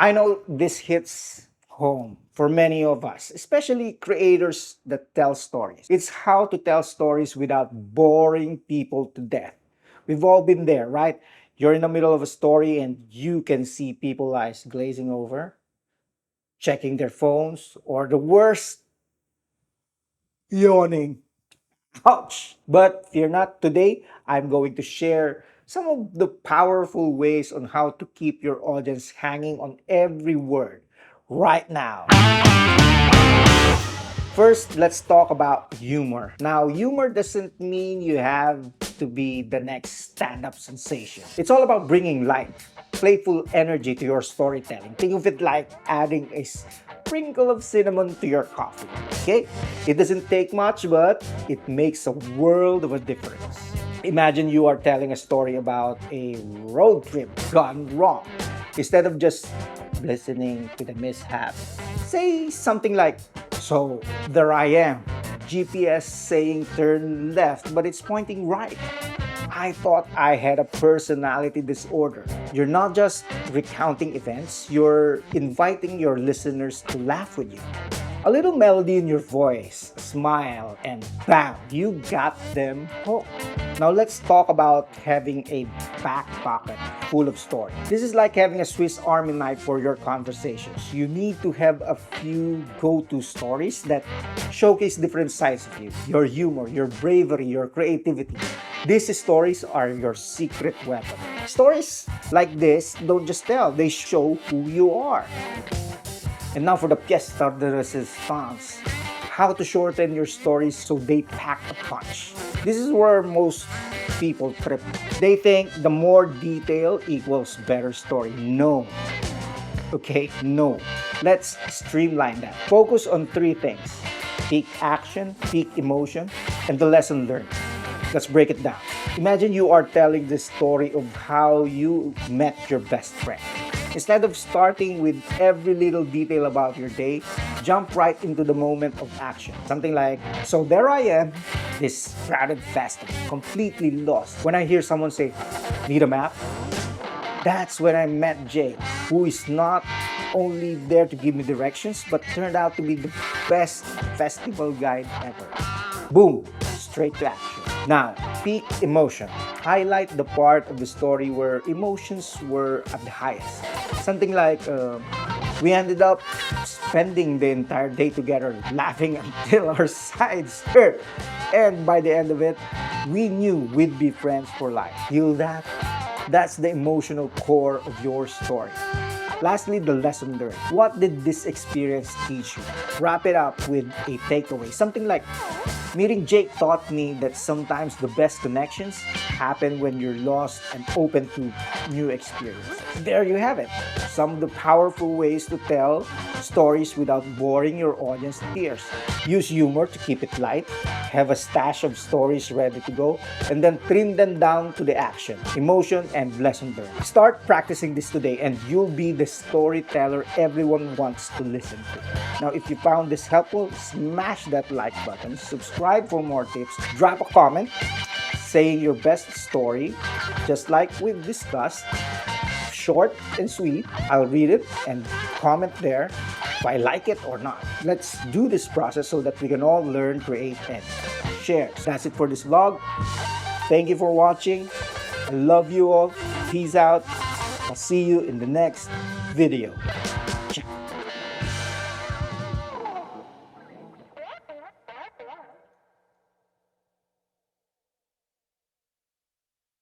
I know this hits home for many of us, especially creators that tell stories. It's how to tell stories without boring people to death. We've all been there, right? You're in the middle of a story and you can see people's eyes glazing over, checking their phones, or the worst, yawning. Ouch! But fear not, today I'm going to share some of the powerful ways on how to keep your audience hanging on every word right now. First, let's talk about humor. Now, humor doesn't mean you have to be the next stand-up sensation. It's all about bringing light, playful energy to your storytelling. Think of it like adding a sprinkle of cinnamon to your coffee. Okay? It doesn't take much, but it makes a world of a difference. Imagine you are telling a story about a road trip gone wrong. Instead of just listening to the mishap, say something like, "So there I am, GPS saying turn left, but it's pointing right. I thought I had a personality disorder." You're not just recounting events, you're inviting your listeners to laugh with you. A little melody in your voice, a smile, and bam, you got them hooked. Now let's talk about having a back pocket full of stories. This is like having a Swiss Army knife for your conversations. You need to have a few go-to stories that showcase different sides of you. Your humor, your bravery, your creativity. These stories are your secret weapon. Stories like this don't just tell, they show who you are. And now for the pièce de resistance. How to shorten your stories so they pack a punch. This is where most people trip. They think the more detail equals better story. No. Okay? No. Let's streamline that. Focus on three things: peak action, peak emotion, and the lesson learned. Let's break it down. Imagine you are telling the story of how you met your best friend. Instead of starting with every little detail about your day, jump right into the moment of action. Something like, "So there I am, this crowded festival, completely lost. When I hear someone say, 'Need a map?' That's when I met Jay, who is not only there to give me directions, but turned out to be the best festival guide ever." Boom! Straight to action. Now, peak emotion. Highlight the part of the story where emotions were at the highest. Something like, we ended up spending the entire day together, laughing until our sides hurt. And by the end of it, we knew we'd be friends for life. Feel that? That's the emotional core of your story. Lastly, the lesson learned. What did this experience teach you? Wrap it up with a takeaway. Something like, "Meeting Jake taught me that sometimes the best connections happen when you're lost and open to new experiences." There you have it. Some of the powerful ways to tell stories without boring your audience to tears. Use humor to keep it light. Have a stash of stories ready to go. And then trim them down to the action, emotion, and lesson learned. Start practicing this today and you'll be the storyteller everyone wants to listen to. Now, if you found this helpful, smash that like button, subscribe for more tips, drop a comment saying your best story, just like we've discussed. Short and sweet. I'll read it and comment there if I like it or not. Let's do this process so that we can all learn, create, and share. That's it for this vlog. Thank you for watching. I love you all. Peace out. I'll see you in the next video.